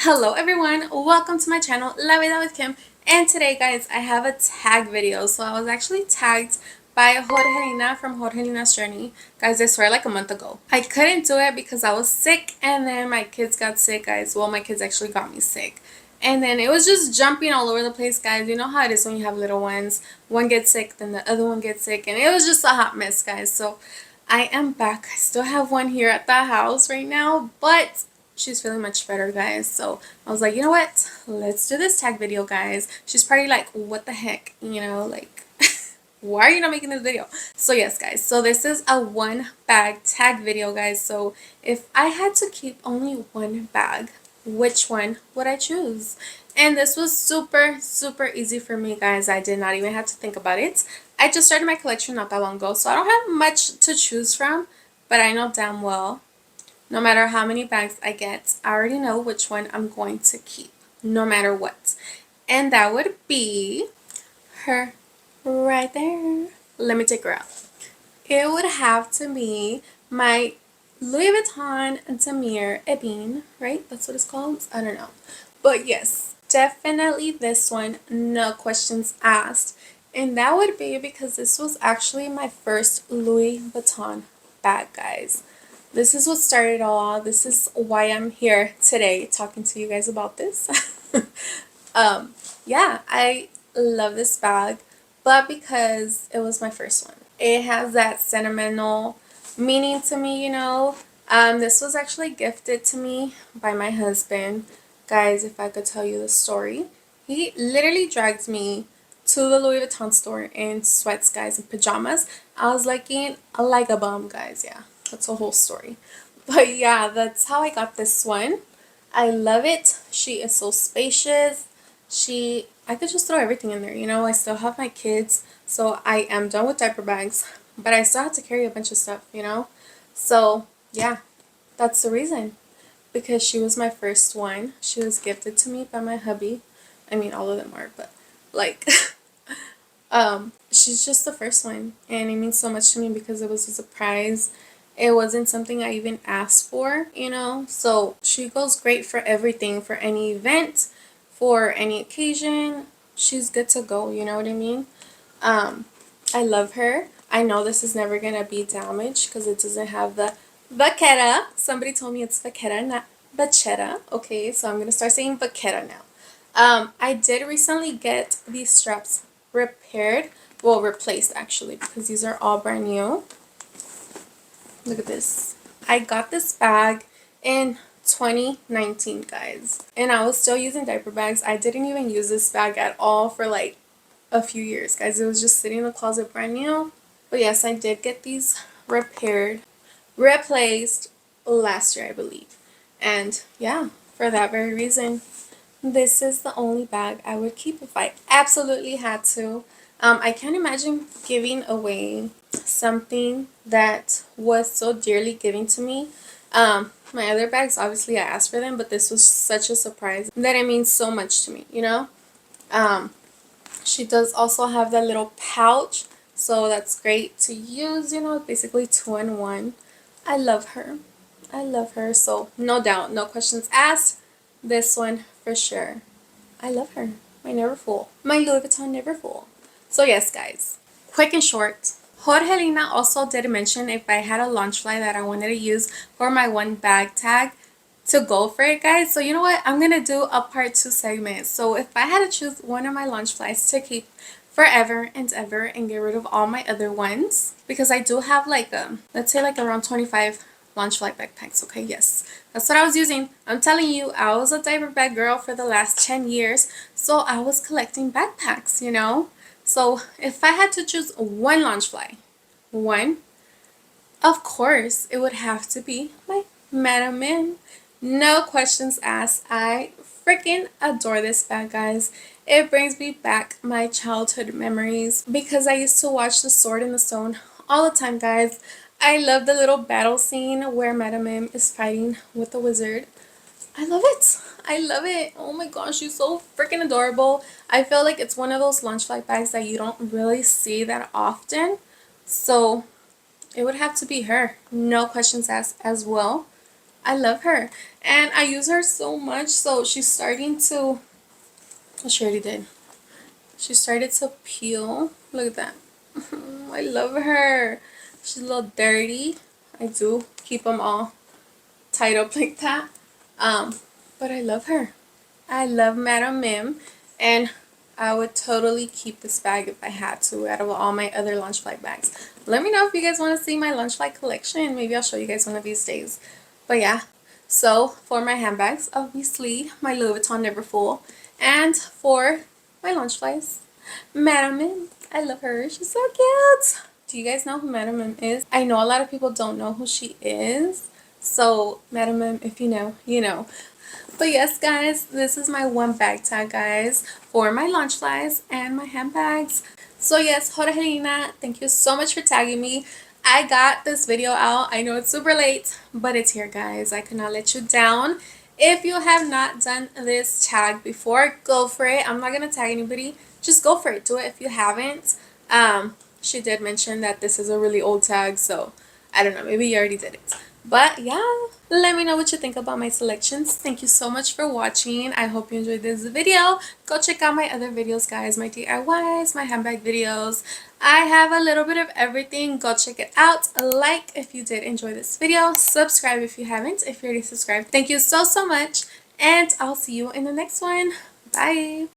Hello everyone, welcome to my channel La Vida with Kim, and today guys I have a tag video. So I was actually tagged by 𝓭𝓸𝓷'𝓽 from 𝓭𝓸𝓷'𝓽. Guys, I swear, like a month ago. I couldn't do it because I was sick, and then my kids got sick, guys. Well, my kids actually got me sick. And then it was just jumping all over the place, guys. You know how it is when you have little ones. One gets sick, then the other one gets sick, and it was just a hot mess, guys. So I am back. I still have one here at the house right now, but she's feeling much better, guys. So I was like, you know what, let's do this tag video, guys. She's probably like, what the heck, you know, like why are you not making this video? So yes, guys, so this is a one bag tag video, guys. So if I had to keep only one bag, which one would I choose? And this was super easy for me, guys. I did not even have to think about it. I just started my collection not that long ago, so I don't have much to choose from, but I know damn well no matter how many bags I get, I already know which one I'm going to keep, no matter what. And that would be her right there. Let me take her out. It would have to be my Louis Vuitton 𝓬𝓸𝓷'𝓽, right? That's what it's called? I don't know. But yes, definitely this one, no questions asked. And that would be because this was actually my first Louis Vuitton bag, guys. This is what started it all. This is why I'm here today talking to you guys about this. Yeah, I love this bag, but because it was my first one. It has that sentimental meaning to me, you know. This was actually gifted to me by my husband. Guys, if I could tell you the story. He literally dragged me to the Louis Vuitton store in sweats, guys, and pajamas. I was looking like a bum, guys, yeah. That's a whole story. But yeah, that's how I got this one. I love it. She is so spacious. I could just throw everything in there, you know. I still have my kids, so I am done with diaper bags, but I still have to carry a bunch of stuff, you know. So yeah, that's the reason. Because she was my first one. She was gifted to me by my hubby. I mean, all of them are, but like she's just the first one, and it means so much to me because it was a surprise. It wasn't something I even asked for, you know. So she goes great for everything, for any event, for any occasion. She's good to go, you know what I mean? I love her. I know this is never gonna be damaged because it doesn't have the 𝓵𝓸𝓷. Somebody told me it's 𝓵𝓸𝓷, not 𝓵𝓸𝓷. Okay, so I'm gonna start saying 𝓵𝓸𝓷 now. I did recently get these straps repaired, well, replaced actually, because these are all brand new. Look at this. I got this bag in 2019, guys, and I was still using diaper bags. I didn't even use this bag at all for like a few years, guys. It was just sitting in the closet brand new. But yes, I did get these replaced last year, I believe. And yeah, for that very reason, this is the only bag I would keep if I absolutely had to. I can't imagine giving away something that was so dearly given to me. My other bags, obviously I asked for them, but this was such a surprise that it means so much to me, you know. She does also have that little pouch, so that's great to use, you know, basically 2-in-1. I love her. I love her, so no doubt, no questions asked. This one for sure. I love her. My never full. My Louis Vuitton never full. So yes, guys, quick and short. 𝓭𝓸𝓷'𝓽 also did mention if I had a Loungefly that I wanted to use for my one bag tag to go for it, guys. So you know what? I'm going to do a part 2 segment. So if I had to choose one of my Loungeflies to keep forever and ever and get rid of all my other ones, because I do have like let's say like around 25 Loungefly backpacks. Okay, yes, that's what I was using. I'm telling you, I was a diaper bag girl for the last 10 years, so I was collecting backpacks, you know. So if I had to choose one Loungefly, one, of course it would have to be my 𝓵𝓸𝓻. No questions asked. I freaking adore this bag, guys. It brings me back my childhood memories because I used to watch The Sword in the Stone all the time, guys. I love the little battle scene where 𝓵𝓸𝓻 is fighting with the wizard. I love it. I love it. Oh my gosh, she's so freaking adorable. I feel like it's one of those Loungefly bags that you don't really see that often. So it would have to be her. No questions asked as well. I love her. And I use her so much, so she's starting to, oh, she already did. She started to peel. Look at that. I love her. She's a little dirty. I do keep them all tied up like that. But I love her. I love Madame Mim, and I would totally keep this bag if I had to out of all my other Loungefly bags. Let me know if you guys want to see my Loungefly collection. Maybe I'll show you guys one of these days. But yeah, so for my handbags, obviously my Louis Vuitton Neverfull, and for my Loungeflies, Madame Mim. I love her. She's so cute. Do you guys know who Madame Mim is? I know a lot of people don't know who she is. So Madame Mim, if you know, you know. But yes, guys, this is my one bag tag, guys, for my Loungeflies and my handbags. So yes, 𝓭𝓸𝓷'𝓽, thank you so much for tagging me. I got this video out. I know it's super late, but it's here, guys. I cannot let you down. If you have not done this tag before, go for it. I'm not going to tag anybody. Just go for it. Do it if you haven't. She did mention that this is a really old tag, so I don't know. Maybe you already did it. But yeah, let me know what you think about my selections. Thank you so much for watching. I hope you enjoyed this video. Go check out my other videos, guys. My DIYs, my handbag videos. I have a little bit of everything. Go check it out. Like if you did enjoy this video. Subscribe if you haven't. If you already subscribed, thank you so much. And I'll see you in the next one. Bye.